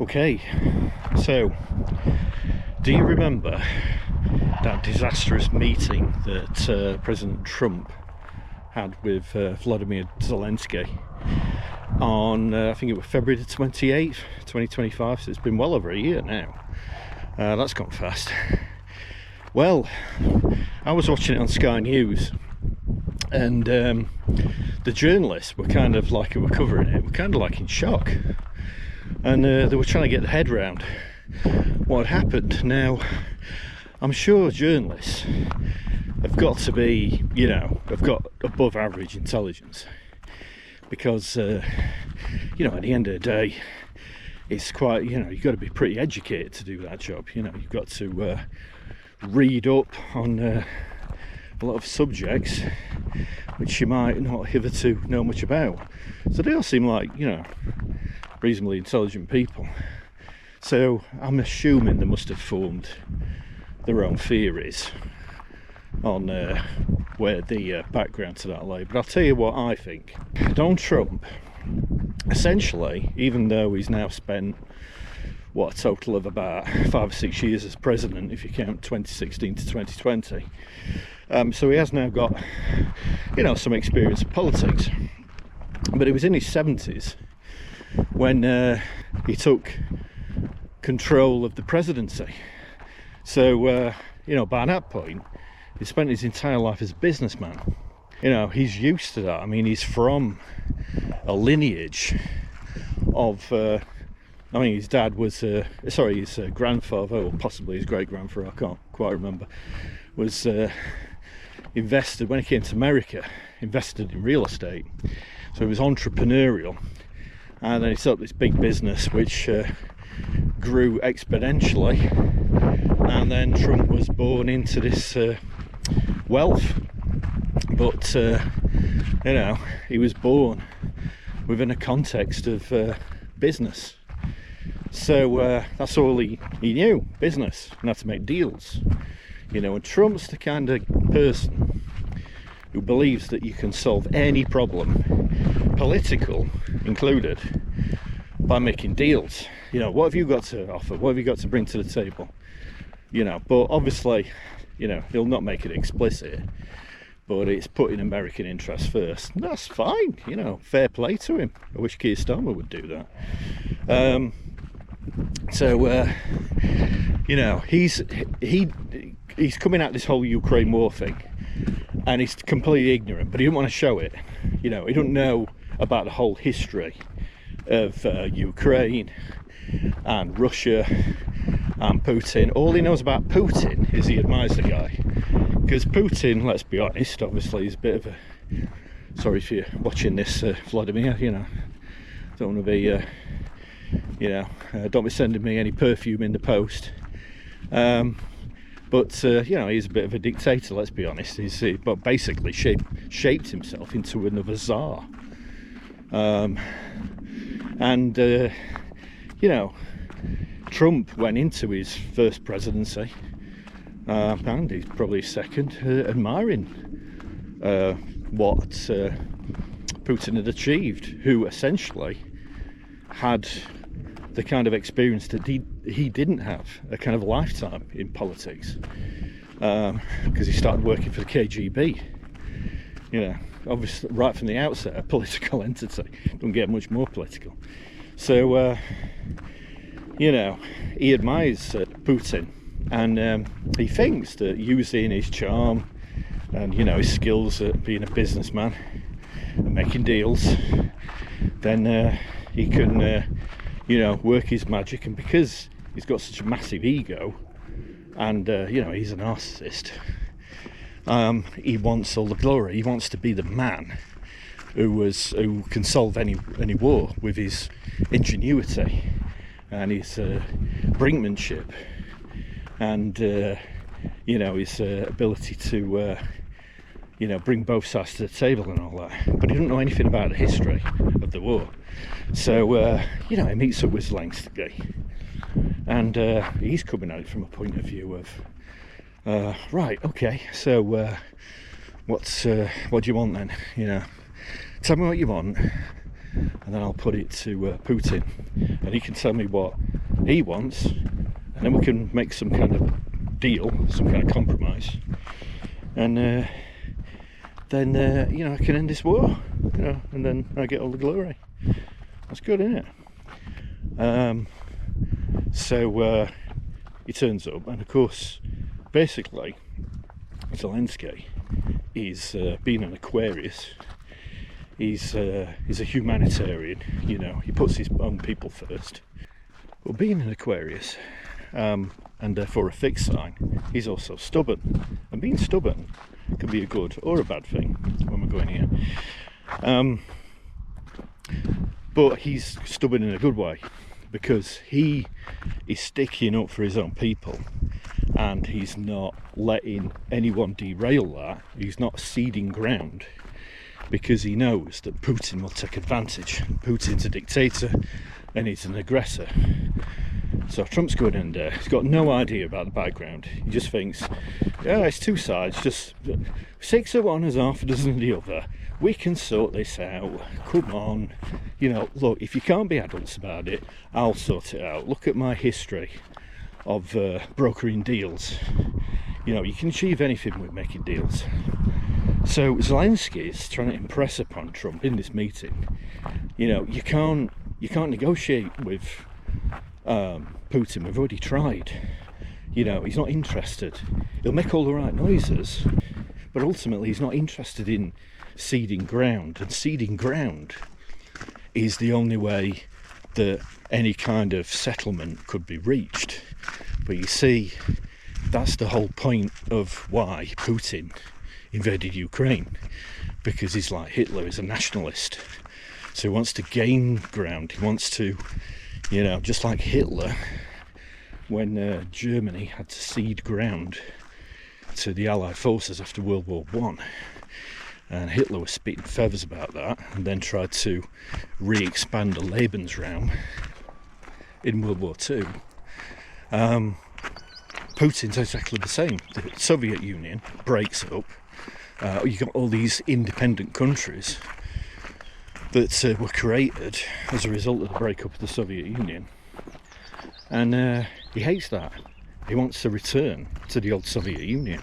Okay, so do you remember that disastrous meeting that President Trump had with Vladimir Zelensky on, I think it was February the 28th, 2025, so it's been well over a year now. That's gone fast. Well, I was watching it on Sky News, and the journalists were kind of like, who were covering it, were kind of like in shock. And they were trying to get their head around what had happened. Now, I'm sure journalists have got to be, have got above average intelligence, because, at the end of the day, it's quite, you've got to be pretty educated to do that job. You've got to read up on a lot of subjects which you might not hitherto know much about. So they all seem like, reasonably intelligent people. So I'm assuming they must have formed their own theories on where the background to that lay. But I'll tell you what I think. Donald Trump, essentially, even though he's now spent a total of about 5 or 6 years as president, if you count 2016 to 2020, so he has now got some experience in politics. But he was in his 70s when he took control of the presidency. So by that point, he spent his entire life as a businessman. He's used to that. I mean, he's from a lineage of his dad was his grandfather, or possibly his great-grandfather, I can't quite remember, was invested, when he came to America, invested in real estate. So he was entrepreneurial, and then he set up this big business which grew exponentially, and then Trump was born into this wealth. But he was born within a context of business. So that's all he knew, business, and how to make deals. And Trump's the kind of person who believes that you can solve any problem, political included, by making deals. What have you got to offer? What have you got to bring to the table? But obviously, he'll not make it explicit, but it's putting American interests first. And that's fine, fair play to him. I wish Keir Starmer would do that. He's coming at this whole Ukraine war thing, and he's completely ignorant, but he didn't want to show it. He don't know about the whole history of Ukraine and Russia and Putin. All he knows about Putin is he admires the guy, because Putin, let's be honest, obviously is a bit of a, sorry if you're watching this, Vladimir, don't want to be don't be sending me any perfume in the post, but he's a bit of a dictator, let's be honest. He's basically shaped himself into another czar. Trump went into his first presidency, and he's probably second, admiring what Putin had achieved, who essentially had the kind of experience that he didn't have, a kind of lifetime in politics, because he started working for the KGB. Obviously right from the outset a political entity, don't get much more political. So he admires Putin, and he thinks that using his charm and his skills at being a businessman and making deals, then he can work his magic. And because he's got such a massive ego, and he's a narcissist, he wants all the glory. He wants to be the man who can solve any war with his ingenuity and his brinkmanship, and his ability to bring both sides to the table and all that. But he doesn't know anything about the history of the war. So he meets up with Zelensky, and he's coming at it from a point of view of right, okay, so what do you want then? Tell me what you want, and then I'll put it to Putin, and he can tell me what he wants, and then we can make some kind of deal, some kind of compromise, and then I can end this war, and then I get all the glory. That's good, isn't it? So he turns up, and of course, basically, Zelensky is being an Aquarius. He's a humanitarian, he puts his own people first. But being an Aquarius, and therefore a fixed sign, he's also stubborn. And being stubborn can be a good or a bad thing when we're going here. But he's stubborn in a good way, because he is sticking up for his own people, and he's not letting anyone derail that. He's not ceding ground, because he knows that Putin will take advantage. Putin's a dictator and he's an aggressor. So Trump's going in there, he's got no idea about the background. He just thinks, it's two sides, just 6 of one is half a dozen of the other. We can sort this out. Come on. Look, if you can't be adults about it, I'll sort it out. Look at my history of brokering deals. You can achieve anything with making deals. So Zelensky is trying to impress upon Trump in this meeting. You can't negotiate with Putin. We've already tried. He's not interested. He'll make all the right noises, but ultimately he's not interested in ceding ground. And ceding ground is the only way that any kind of settlement could be reached. But you see, that's the whole point of why Putin invaded Ukraine, because he's like Hitler, he's a nationalist. So he wants to gain ground. He wants to, just like Hitler, when Germany had to cede ground to the Allied forces after World War One, and Hitler was spitting feathers about that, and then tried to re-expand the Lebensraum in World War Two. Putin's exactly the same. The Soviet Union breaks up. You've got all these independent countries that were created as a result of the breakup of the Soviet Union, and he hates that. He wants to return to the old Soviet Union,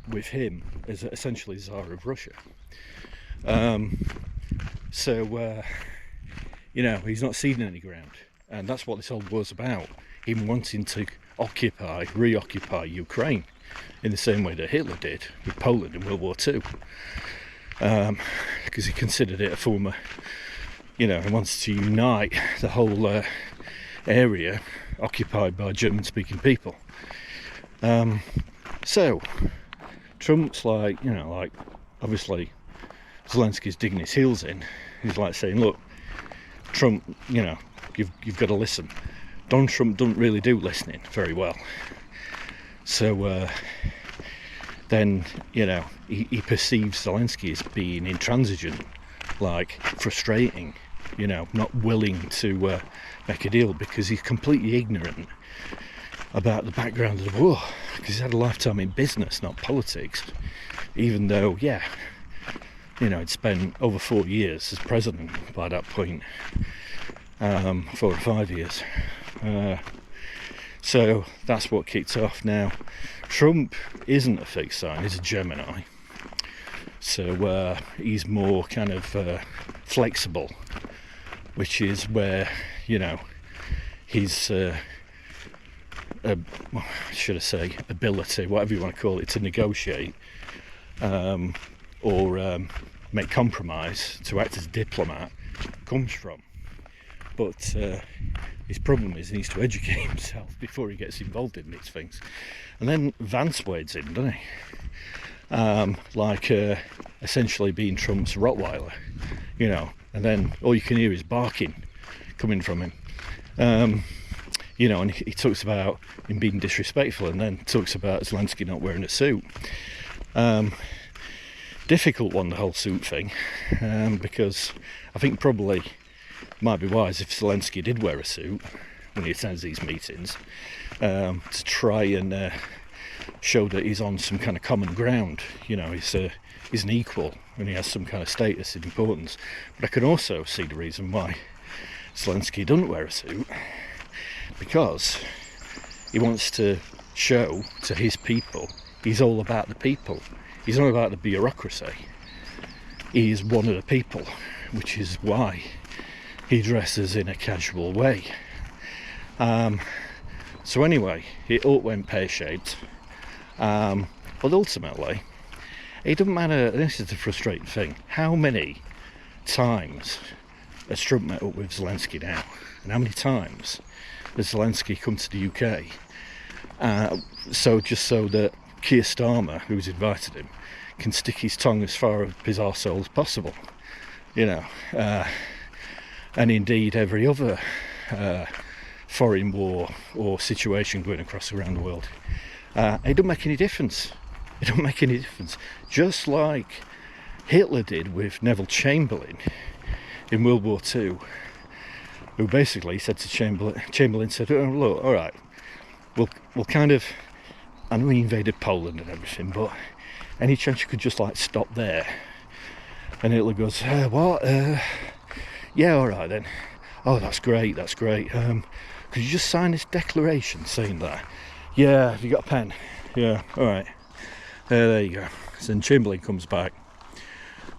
with him as essentially Tsar of Russia. He's not ceding any ground, and that's what this whole war's about. Him wanting to reoccupy Ukraine, in the same way that Hitler did with Poland in World War II, because he considered it a former, he wanted to unite the whole area occupied by German-speaking people. So Trump's like obviously Zelensky's digging his heels in. He's like saying, look, Trump, you've got to listen. Donald Trump doesn't really do listening very well. So then, he perceives Zelensky as being intransigent, like frustrating, not willing to make a deal, because he's completely ignorant about the background of the war, because he's had a lifetime in business, not politics, even though, he'd spent over 4 years as president by that point, 4 or 5 years. So that's what kicked off. Now, Trump isn't a fixed sign, he's a Gemini. So he's more kind of flexible, which is where, his, ability, whatever you want to call it, to negotiate or make compromise, to act as a diplomat, comes from. But his problem is he needs to educate himself before he gets involved in these things. And then Vance wades in, doesn't he? Essentially being Trump's Rottweiler, and then all you can hear is barking coming from him. And he talks about him being disrespectful, and then talks about Zelensky not wearing a suit. Difficult one, the whole suit thing, because I think probably might be wise if Zelensky did wear a suit when he attends these meetings, to try and show that he's on some kind of common ground. He's is an equal and he has some kind of status and importance. But I can also see the reason why Zelensky doesn't wear a suit, because he wants to show to his people he's all about the people. He's not about the bureaucracy. He is one of the people, which is why he dresses in a casual way. So anyway, it all went pear-shaped. But ultimately, it doesn't matter. This is the frustrating thing. How many times has Trump met up with Zelensky now? And how many times has Zelensky come to the UK? So that Keir Starmer, who's invited him, can stick his tongue as far up his arsehole as possible. And indeed every other foreign war or situation going across around the world. It don't make any difference. It don't make any difference. Just like Hitler did with Neville Chamberlain in World War II, who basically said to Chamberlain said, "Oh, look, all right, we'll kind of, I know he invaded Poland and everything, but any chance you could just like stop there?" And Hitler goes, "What? Yeah, all right then. Oh, that's great. Could you just sign this declaration saying that?" "Yeah, have you got a pen?" "Yeah, all right." There you go. So then Chamberlain comes back,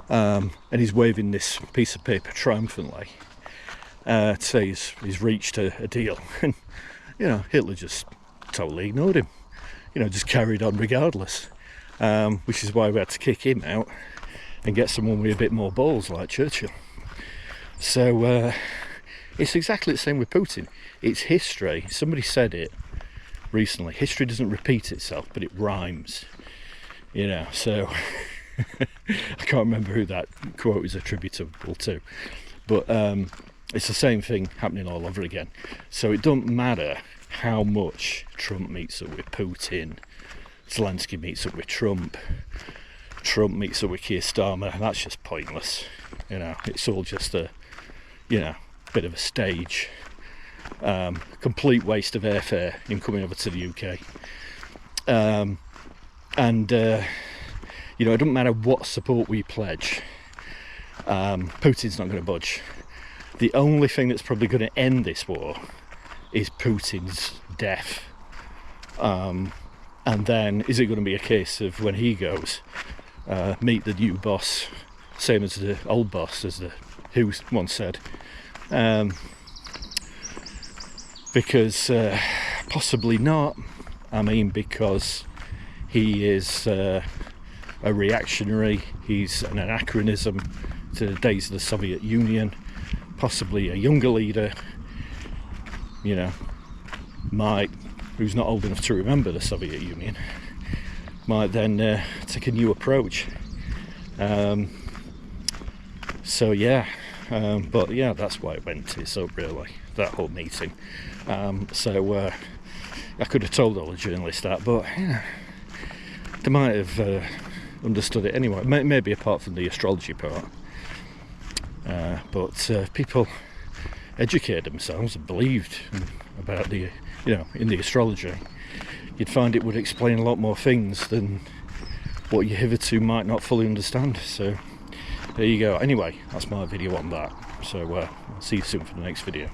and he's waving this piece of paper triumphantly to say he's reached a deal. And Hitler just totally ignored him. Just carried on regardless. Which is why we had to kick him out and get someone with a bit more balls like Churchill. So it's exactly the same with Putin. It's history. Somebody said it recently. History doesn't repeat itself, but it rhymes. So I can't remember who that quote is attributable to, but it's the same thing happening all over again. So it don't matter how much Trump meets up with Putin, Zelensky meets up with Trump meets up with Keir Starmer, and that's just pointless. It's all just a bit of a stage, complete waste of airfare in coming over to the UK. It doesn't matter what support we pledge, Putin's not going to budge. The only thing that's probably going to end this war is Putin's death. And then is it going to be a case of when he goes, meet the new boss, same as the old boss, as the who once said? Because possibly not. Because he is a reactionary, he's an anachronism to the days of the Soviet Union, possibly a younger leader, who's not old enough to remember the Soviet Union, might then take a new approach. But yeah, that's why it went tits up, really, that whole meeting. I could have told all the journalists that, but they might have understood it anyway, maybe apart from the astrology part. But people educated themselves and believed about the, in the astrology, you'd find it would explain a lot more things than what you hitherto might not fully understand. So there you go. Anyway, that's my video on that. So I'll see you soon for the next video.